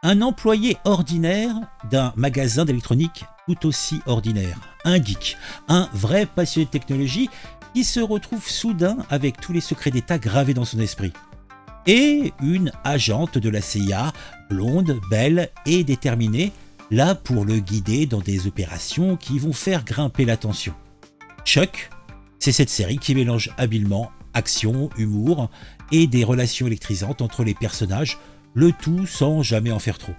Un employé ordinaire d'un magasin d'électronique tout aussi ordinaire. Un geek, un vrai passionné de technologie qui se retrouve soudain avec tous les secrets d'État gravés dans son esprit. Et une agente de la CIA, blonde, belle et déterminée, là pour le guider dans des opérations qui vont faire grimper la tension. Chuck, c'est cette série qui mélange habilement action, humour et des relations électrisantes entre les personnages, le tout sans jamais en faire trop.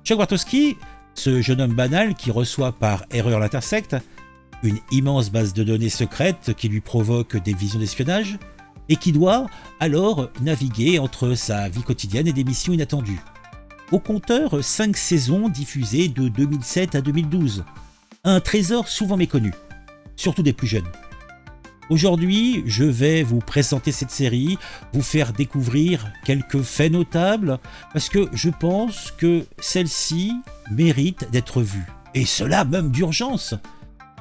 Chuck Bartowski, ce jeune homme banal qui reçoit par erreur l'Intersect, une immense base de données secrète qui lui provoque des visions d'espionnage, et qui doit alors naviguer entre sa vie quotidienne et des missions inattendues. Au compteur, 5 saisons diffusées de 2007 à 2012. Un trésor souvent méconnu, surtout des plus jeunes. Aujourd'hui, je vais vous présenter cette série, vous faire découvrir quelques faits notables, parce que je pense que celle-ci mérite d'être vue. Et cela même d'urgence.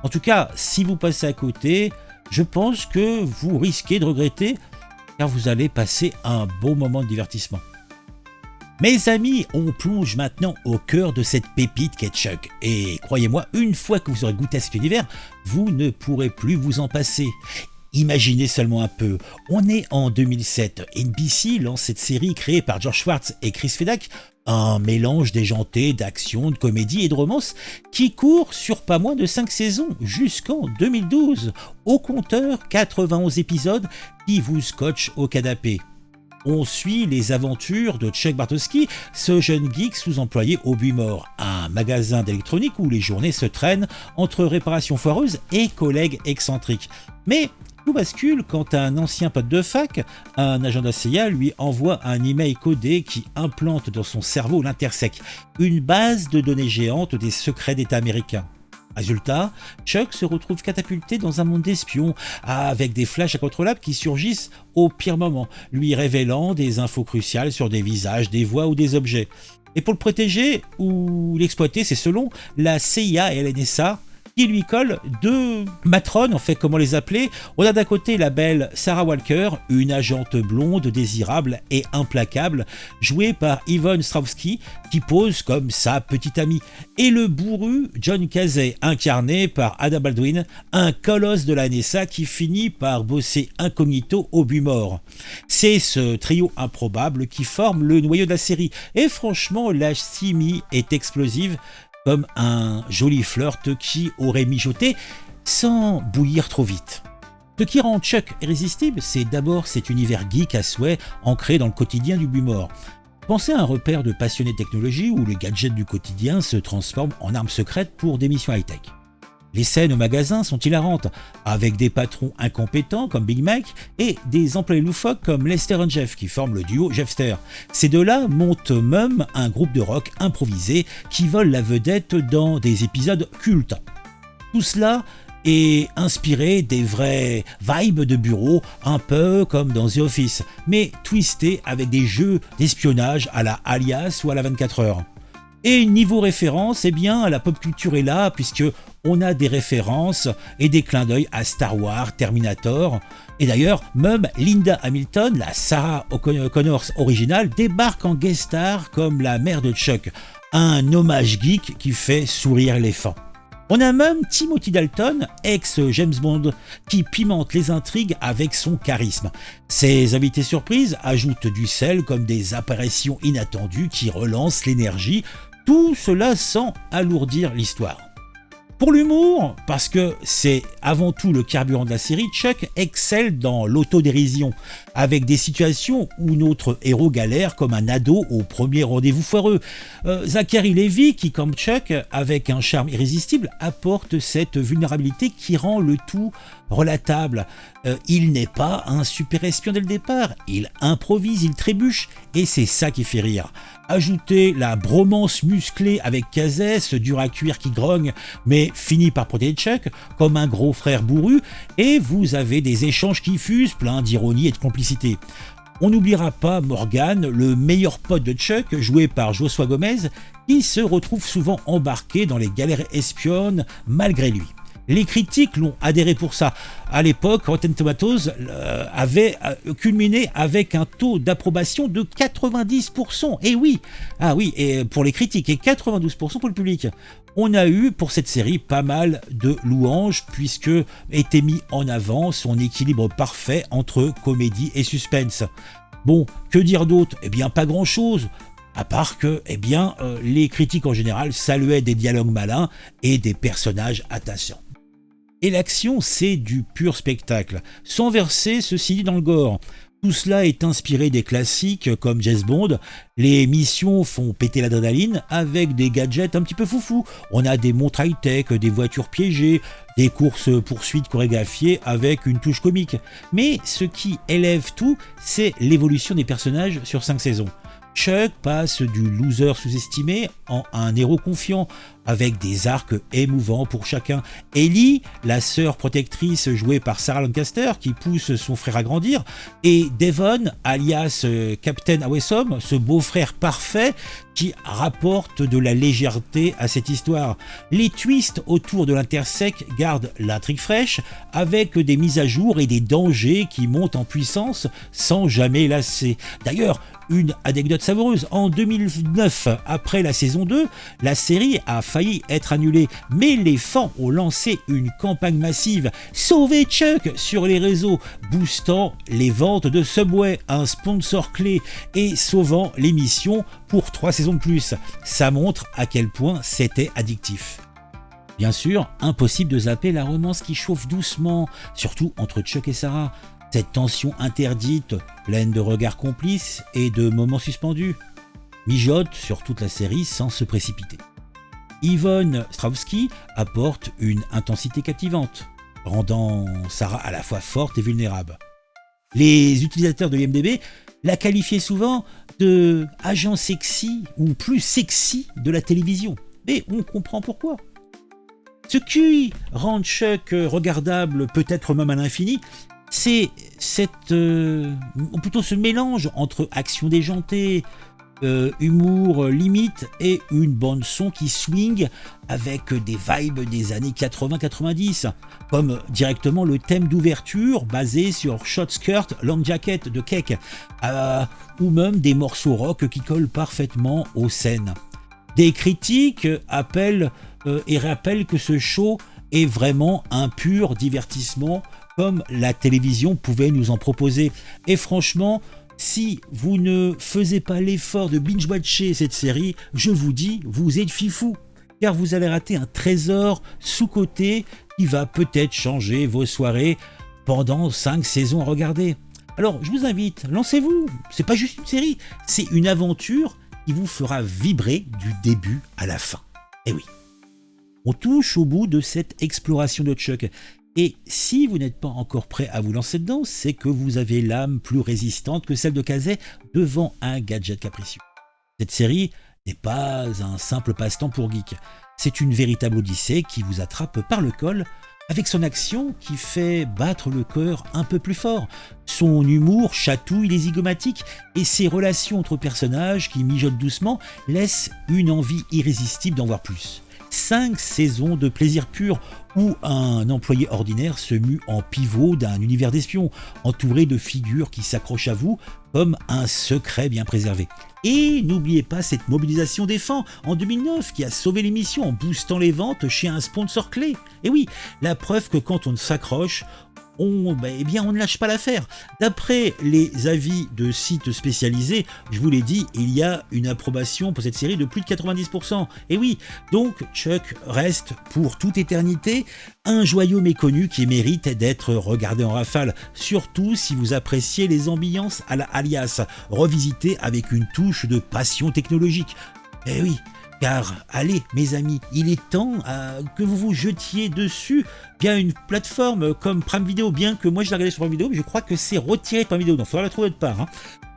En tout cas, si vous passez à côté, je pense que vous risquez de regretter, car vous allez passer un bon moment de divertissement. Mes amis, on plonge maintenant au cœur de cette pépite qu'est Chuck. Et croyez-moi, une fois que vous aurez goûté à cet univers, vous ne pourrez plus vous en passer. Imaginez seulement un peu, on est en 2007, NBC lance cette série créée par George Schwartz et Chris Fedak, un mélange déjanté d'action, de comédie et de romance qui court sur pas moins de 5 saisons jusqu'en 2012. Au compteur, 91 épisodes qui vous scotchent au canapé. On suit les aventures de Chuck Bartowski, ce jeune geek sous-employé au Buis-Mort, un magasin d'électronique où les journées se traînent entre réparations foireuses et collègues excentriques. Mais tout bascule quand un ancien pote de fac, un agent de la CIA, lui envoie un email codé qui implante dans son cerveau l'Intersect, une base de données géante des secrets d'État américains. Résultat, Chuck se retrouve catapulté dans un monde d'espions, avec des flashs incontrôlables qui surgissent au pire moment, lui révélant des infos cruciales sur des visages, des voix ou des objets. Et pour le protéger ou l'exploiter, c'est selon la CIA et la NSA, qui lui collent 2 matrones, en fait, comment les appeler. On a d'un côté la belle Sarah Walker, une agente blonde, désirable et implacable, jouée par Yvonne Strahovski, qui pose comme sa petite amie, et le bourru John Casey, incarné par Adam Baldwin, un colosse de la NSA qui finit par bosser incognito au Buis-Mort. C'est ce trio improbable qui forme le noyau de la série, et franchement, la chimie est explosive, comme un joli flirt qui aurait mijoté sans bouillir trop vite. Ce qui rend Chuck irrésistible, c'est d'abord cet univers geek à souhait ancré dans le quotidien du Buis-Mort. Pensez à un repère de passionnés de technologie où les gadgets du quotidien se transforment en armes secrètes pour des missions high-tech. Les scènes au magasin sont hilarantes, avec des patrons incompétents comme Big Mac et des employés loufoques comme Lester et Jeff qui forment le duo Jeffster. Ces deux-là montent même un groupe de rock improvisé qui vole la vedette dans des épisodes cultes. Tout cela est inspiré des vraies vibes de bureau, un peu comme dans The Office, mais twisté avec des jeux d'espionnage à la Alias ou à la 24 heures. Et niveau référence, eh bien, la pop culture est là, puisque on a des références et des clins d'œil à Star Wars, Terminator. Et d'ailleurs, même Linda Hamilton, la Sarah Connors originale, débarque en guest star comme la mère de Chuck. Un hommage geek qui fait sourire les fans. On a même Timothy Dalton, ex-James Bond, qui pimente les intrigues avec son charisme. Ses invités surprises ajoutent du sel comme des apparitions inattendues qui relancent l'énergie, tout cela sans alourdir l'histoire. Pour l'humour, parce que c'est avant tout le carburant de la série, Chuck excelle dans l'autodérision, avec des situations où notre héros galère comme un ado au premier rendez-vous foireux. Zachary Levi, qui comme Chuck, avec un charme irrésistible, apporte cette vulnérabilité qui rend le tout relatable. Il n'est pas un super espion dès le départ, il improvise, il trébuche, et c'est ça qui fait rire. Ajoutez la bromance musclée avec Casey, ce dur à cuire qui grogne, mais finit par protéger Chuck, comme un gros frère bourru, et vous avez des échanges qui fusent, pleins d'ironie et de complicité. On n'oubliera pas Morgan, le meilleur pote de Chuck, joué par Joshua Gomez, qui se retrouve souvent embarqué dans les galères espionnes malgré lui. Les critiques l'ont adhéré pour ça. À l'époque, Rotten Tomatoes avait culminé avec un taux d'approbation de 90%. Et oui, ah oui, et pour les critiques et 92% pour le public. On a eu pour cette série pas mal de louanges puisque était mis en avant son équilibre parfait entre comédie et suspense. Bon, que dire d'autre? Eh bien, pas grand-chose. À part que, les critiques en général saluaient des dialogues malins et des personnages attachants. Et l'action, c'est du pur spectacle, sans verser ceci dit dans le gore. Tout cela est inspiré des classiques comme James Bond. Les missions font péter l'adrénaline avec des gadgets un petit peu foufou. On a des montres high-tech, des voitures piégées, des courses-poursuites chorégraphiées avec une touche comique. Mais ce qui élève tout, c'est l'évolution des personnages sur 5 saisons. Chuck passe du loser sous-estimé en un héros confiant, avec des arcs émouvants pour chacun. Ellie, la sœur protectrice jouée par Sarah Lancaster, qui pousse son frère à grandir, et Devon, alias Captain Awesome, ce beau-frère parfait qui rapporte de la légèreté à cette histoire. Les twists autour de l'intersec gardent l'intrigue fraîche, avec des mises à jour et des dangers qui montent en puissance sans jamais lasser. D'ailleurs, une anecdote savoureuse, en 2009, après la saison 2, la série a failli être annulée, mais les fans ont lancé une campagne massive « Sauvez Chuck !» sur les réseaux, boostant les ventes de Subway, un sponsor clé, et sauvant l'émission pour 3 saisons de plus. Ça montre à quel point c'était addictif. Bien sûr, impossible de zapper la romance qui chauffe doucement, surtout entre Chuck et Sarah. Cette tension interdite, pleine de regards complices et de moments suspendus, mijote sur toute la série sans se précipiter. Yvonne Strahovski apporte une intensité captivante, rendant Sarah à la fois forte et vulnérable. Les utilisateurs de IMDb la qualifiaient souvent de agent sexy ou plus sexy de la télévision. Mais on comprend pourquoi. Ce qui rend Chuck regardable peut-être même à l'infini, c'est plutôt ce mélange entre action déjantée, humour limite et une bande son qui swing avec des vibes des années 80-90, comme directement le thème d'ouverture basé sur Short Skirt Long Jacket de Cake, ou même des morceaux rock qui collent parfaitement aux scènes. Des critiques appellent et rappellent que ce show est vraiment un pur divertissement comme la télévision pouvait nous en proposer. Et franchement, si vous ne faisiez pas l'effort de binge-watcher cette série, je vous dis, vous êtes fifou, car vous allez rater un trésor sous-coté qui va peut-être changer vos soirées pendant 5 saisons à regarder. Alors, je vous invite, lancez-vous, c'est pas juste une série, c'est une aventure qui vous fera vibrer du début à la fin. Et oui, on touche au bout de cette exploration de Chuck. Et si vous n'êtes pas encore prêt à vous lancer dedans, c'est que vous avez l'âme plus résistante que celle de Kazay devant un gadget capricieux. Cette série n'est pas un simple passe-temps pour geeks. C'est une véritable odyssée qui vous attrape par le col, avec son action qui fait battre le cœur un peu plus fort. Son humour chatouille les zygomatiques et ses relations entre personnages qui mijotent doucement laissent une envie irrésistible d'en voir plus. 5 saisons de plaisir pur où un employé ordinaire se mue en pivot d'un univers d'espions, entouré de figures qui s'accrochent à vous comme un secret bien préservé. Et n'oubliez pas cette mobilisation des fans en 2009 qui a sauvé l'émission en boostant les ventes chez un sponsor clé. Et oui, la preuve que quand on s'accroche, on ne lâche pas l'affaire. D'après les avis de sites spécialisés, je vous l'ai dit, il y a une approbation pour cette série de plus de 90%. Et oui, donc Chuck reste pour toute éternité un joyau méconnu qui mérite d'être regardé en rafale, surtout si vous appréciez les ambiances à la Alias, revisitées avec une touche de passion technologique. Et oui, car allez mes amis, il est temps que vous vous jetiez dessus via une plateforme comme Prime Video, bien que moi je l'ai regardé sur Prime Video, mais je crois que c'est retiré de Prime Video, donc il faudra la trouver autre part.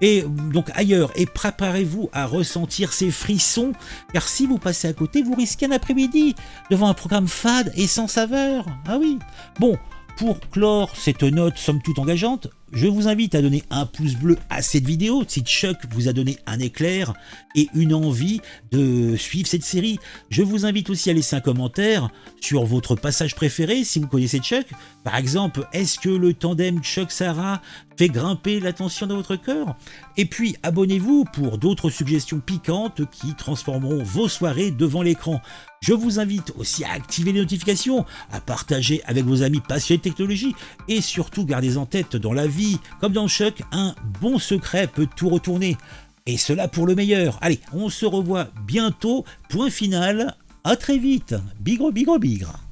Et donc ailleurs, et préparez-vous à ressentir ces frissons, car si vous passez à côté, vous risquez un après-midi devant un programme fade et sans saveur. Ah oui. Bon, pour clore cette note somme toute engageante, je vous invite à donner un pouce bleu à cette vidéo si Chuck vous a donné un éclair et une envie de suivre cette série. Je vous invite aussi à laisser un commentaire sur votre passage préféré si vous connaissez Chuck. Par exemple, est-ce que le tandem Chuck-Sarah fait grimper la tension dans votre cœur? Et puis abonnez-vous pour d'autres suggestions piquantes qui transformeront vos soirées devant l'écran. Je vous invite aussi à activer les notifications, à partager avec vos amis passionnés de technologie et surtout gardez en tête dans la vie, comme dans Chuck, un bon secret peut tout retourner. Et cela pour le meilleur. Allez, on se revoit bientôt. Point final. À très vite. Bigre, bigre, bigre.